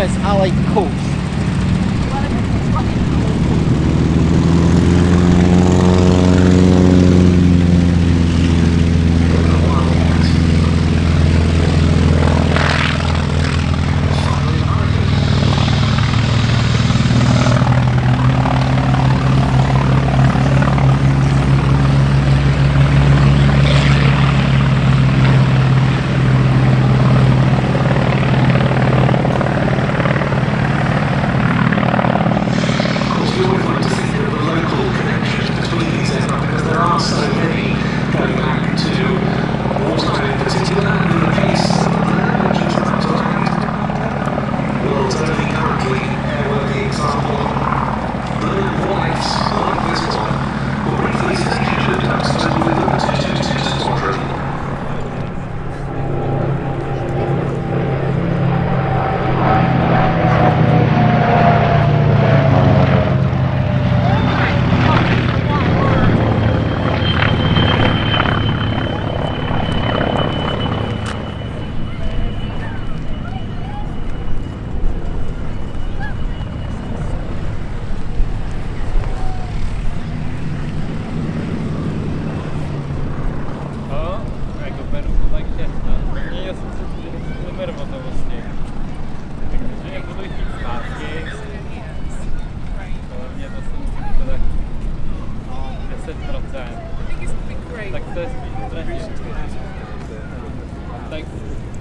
honest, I like coach.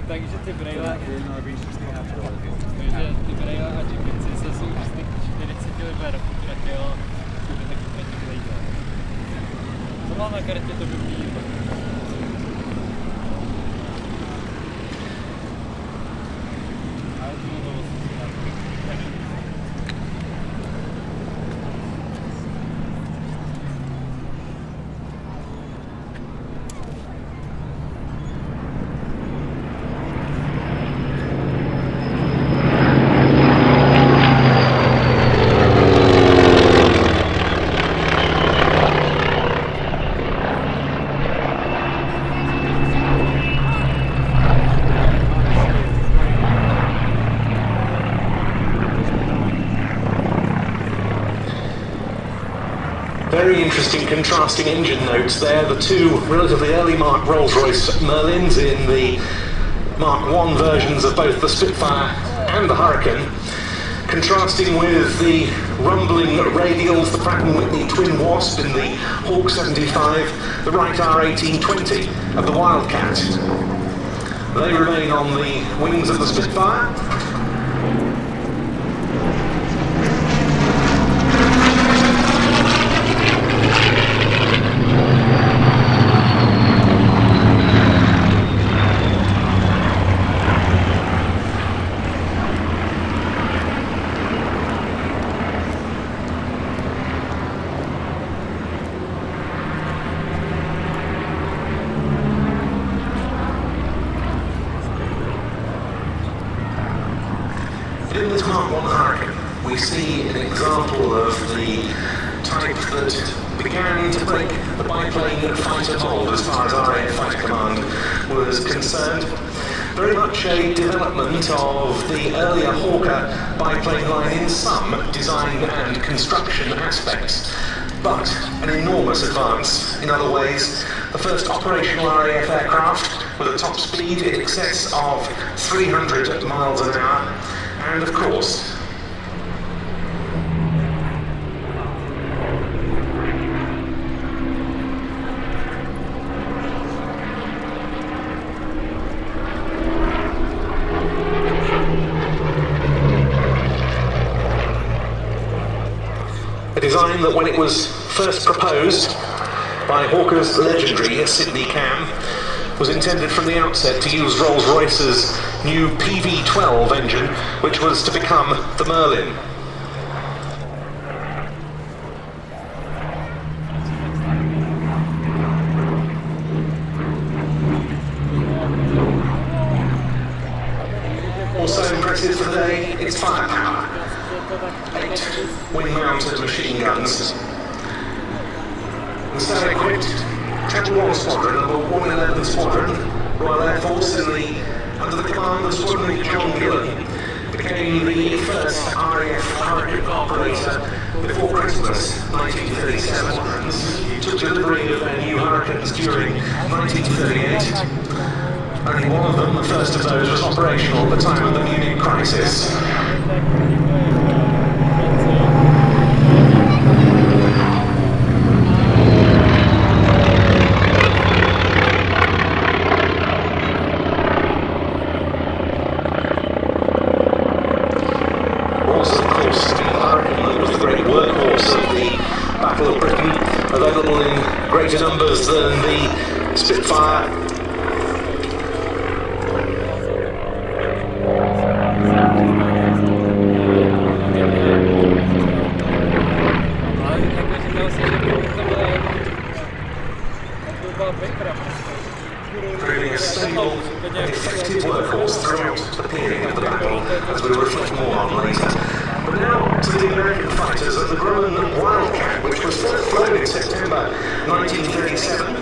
Takže ty brejle, ty brejle a čepici jsou z těch 40 liber, utratil, jsou taky utratil lejde. Co mám na kartě, to vypí. Very interesting contrasting engine notes there. The two relatively early Mark Rolls-Royce Merlins in the Mark I versions of both the Spitfire and the Hurricane, contrasting with the rumbling radials, the Pratt & Whitney Twin Wasp in the Hawk 75, the Wright R1820 of the Wildcat. They remain on the wings of the Spitfire. In this Mark I Hurricane, we see an example of the type that began to break the biplane fighter mold as far as RAF Fighter Command was concerned. Very much a development of the earlier Hawker biplane line in some design and construction aspects, but an enormous advance in other ways. The first operational RAF aircraft with a top speed in excess of 300 miles an hour. And of course, a design that when it was first proposed by Hawker's legendary Sidney Cam was intended from the outset to use Rolls-Royce's new PV-12 engine, which was to become the Merlin. Also impressive for the day, its firepower. 8 wing-mounted machine guns. And so equipped, Chapel 1 Squadron, number 111 Squadron, Royal Air Force under the command of Squadron Leader John Gillan, became the first RAF Hurricane operator before Christmas 1937 and took delivery of their new Hurricanes during 1938. Only one of them, the first of those, was operational at the time of the Munich crisis. Battle of Britain, available in greater numbers than the Spitfire. Proving a stable and effective workhorse throughout the period of the battle, as we'll reflect more on later. But now to the American fighters and the growing Wildcat, which was first flown in September 1937.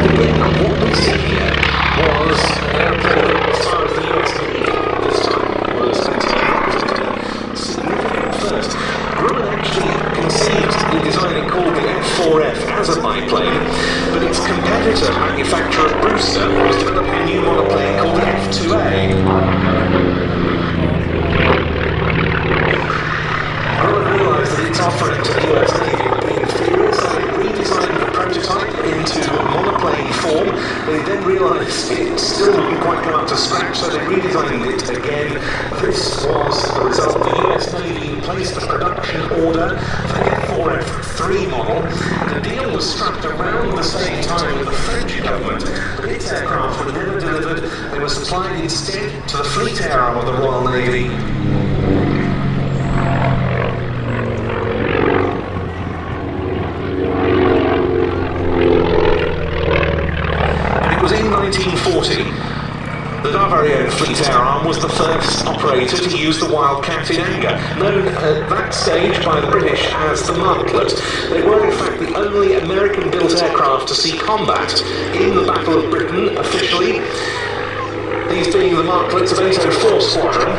Again, what we see here was an airplane that, as far as the US Navy this time was concerned, represented a significant first. Grumman actually conceived the design it called the F4F as a biplane, but its competitor manufacturer Brewster was developing a new monoplane called the F2A. Grumman realised that its offering to the US Navy would be inferior, so they redesigned the prototype into monoplane form. They then realised it still wouldn't quite come up to scratch, so they redesigned it again. This was the result. The US Navy placed a production order for the F4F3 model, and a deal was struck around the same time with the French government, but its aircraft were never delivered. They were supplied instead to the fleet air arm of the Royal Navy. And it was in 1940 that our very own fleet air arm was the first operator to use the Wildcat in anger, known at that stage by the British as the Martlet. They were in fact the only American-built aircraft to see combat in the Battle of Britain officially, these being the Martlets of 804 Squadron.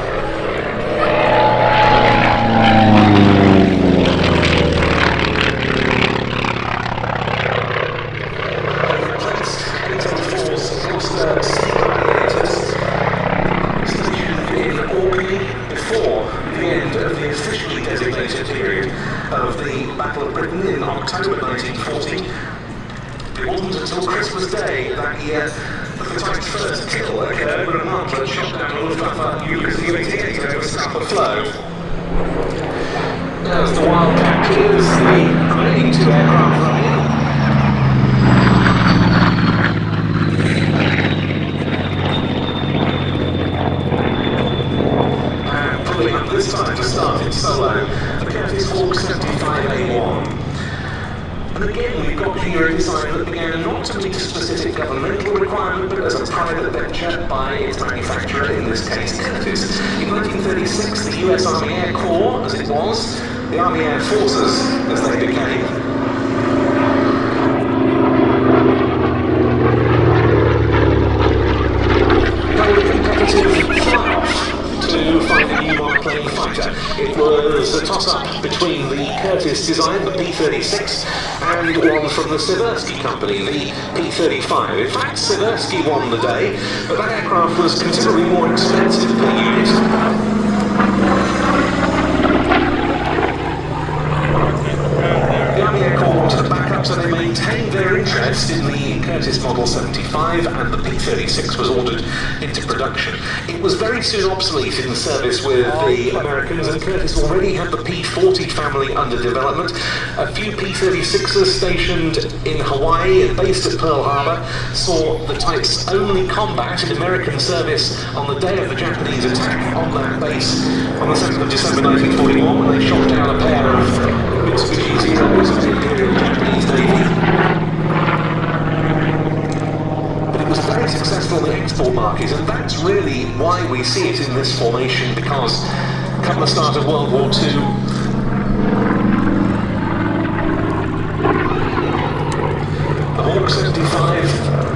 Of the Battle of Britain in October 1940. It wasn't until Christmas Day that year that the type's first kill occurred when a Martlet shot down a Luftwaffe UAT over Scapa Flow. As the Wildcat clears the remaining two aircraft running in. And pulling up this time to start in solo, is Hawk 75A1. And again, we've got here a design that began not to meet a specific governmental requirement, but as a private venture by its manufacturer, in this case Curtiss. In 1936, the US Army Air Corps, as it was, the Army Air Forces, as they became, held a competitive fly-off to find a new monoplane fighter. It was a toss-up between the Curtiss design, the P-36, and one from the Seversky company, the P-35. In fact, Seversky won the day, but that aircraft was considerably more expensive per unit. The Army Air Corps wanted a backup, so they maintained their interest in the Curtiss Model 75, and the P-36 was ordered into production. It was very soon obsolete in service with the Americans, and Curtiss already had the P-40 family under development. A few P-36s stationed in Hawaii and based at Pearl Harbor saw the type's only combat in American service on the day of the Japanese attack on that base on the 7th of December 1941, when they shot down a pair of Mitsubishi Zeros of the Imperial Japanese Navy. But it was very successful in the export market, and that's really why we see it in this formation, because come the start of World War II, 75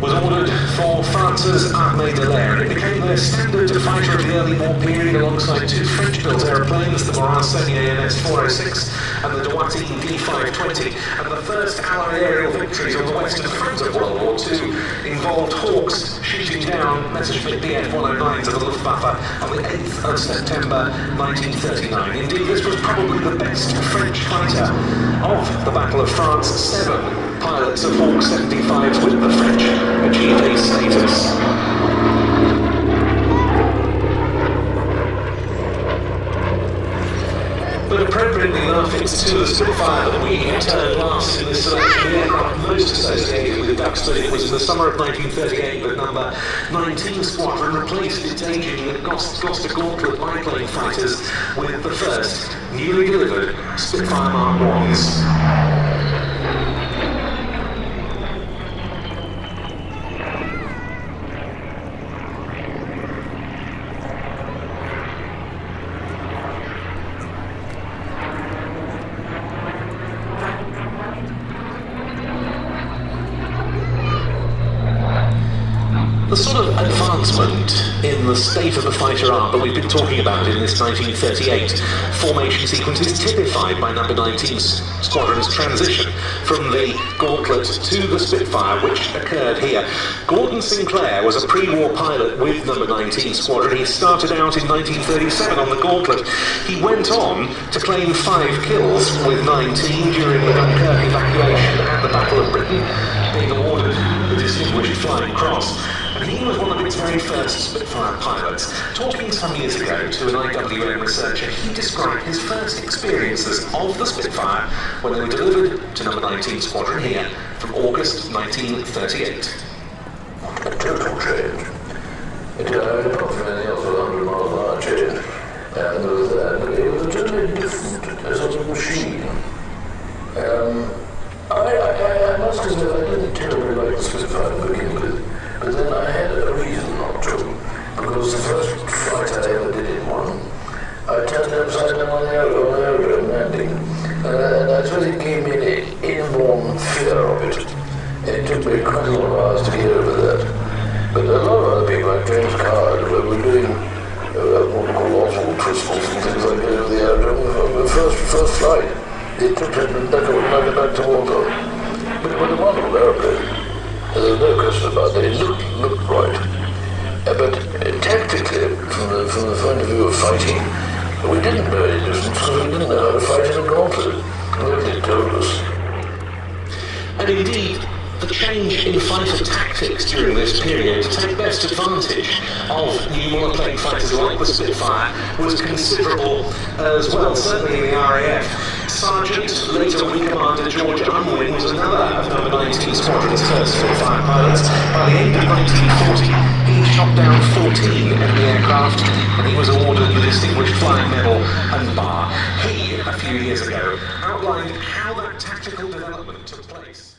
was ordered for France's Armée de l'Air. It became their standard fighter of the early war period alongside two French-built aeroplanes, the Morin-Saunier MS-406 and the Duxford D520, and the first Allied aerial victories on the western front of World War II involved Hawks shooting down Messerschmitt Bf-109s of the Luftwaffe on the 8th of September 1939. Indeed, this was probably the best French fighter of the Battle of France. 7 pilots of Hawk 75s with the French achieved a status. But appropriately enough, it's to the Spitfire that we turn last in this selection. The aircraft most associated with Duxford. It was in the summer of 1938 that number 19 Squadron replaced its aging Gloucester Gauntlet biplane fighters with the first newly delivered Spitfire Mark 1s. The sort of advancement in the state of the fighter art that we've been talking about in this 1938 formation sequence is typified by number 19 Squadron's transition from the Gauntlet to the Spitfire, which occurred here. Gordon Sinclair was a pre-war pilot with number 19 Squadron. He started out in 1937 on the Gauntlet. He went on to claim 5 kills with 19 during the Dunkirk evacuation at the Battle of Britain, being awarded the Distinguished Flying Cross. And he was one of its very first Spitfire pilots. Talking some years ago to an IWM researcher, he described his first experiences of the Spitfire when they were delivered to number 19 Squadron here from August 1938. A total change. It had approximately 100 miles an hour change. And it was a totally different sort of machine. I must admit, I didn't terribly like the Spitfire to begin with. But then I had a reason not to, because the first flight I ever did in one, I turned upside down on the aerodrome landing, and I really gave me an inborn fear of it. It took me quite a lot of hours to get over that. But a lot of other people, like James Card, were doing what we call Oswald twistles and things like that over the aerodrome. The first flight, it took them back to water. But it was a wonderful aeroplane. There's no question about that. It looked right. But tactically, from the point of view of fighting, we didn't know any difference because we didn't know how to fight in a gauntlet. Nobody told us. And indeed, the change in fighter tactics during this period to take best advantage of new monoplane fighters like the Spitfire was considerable as well, certainly in the RAF. Sergeant, later Wing Commander George Unwin was another of number 19 Squadron's first Spitfire pilots. By the end of 1940, he shot down 14 enemy aircraft and he was awarded the Distinguished Flying Medal and Bar. He, a few years ago, outlined how that tactical development took place.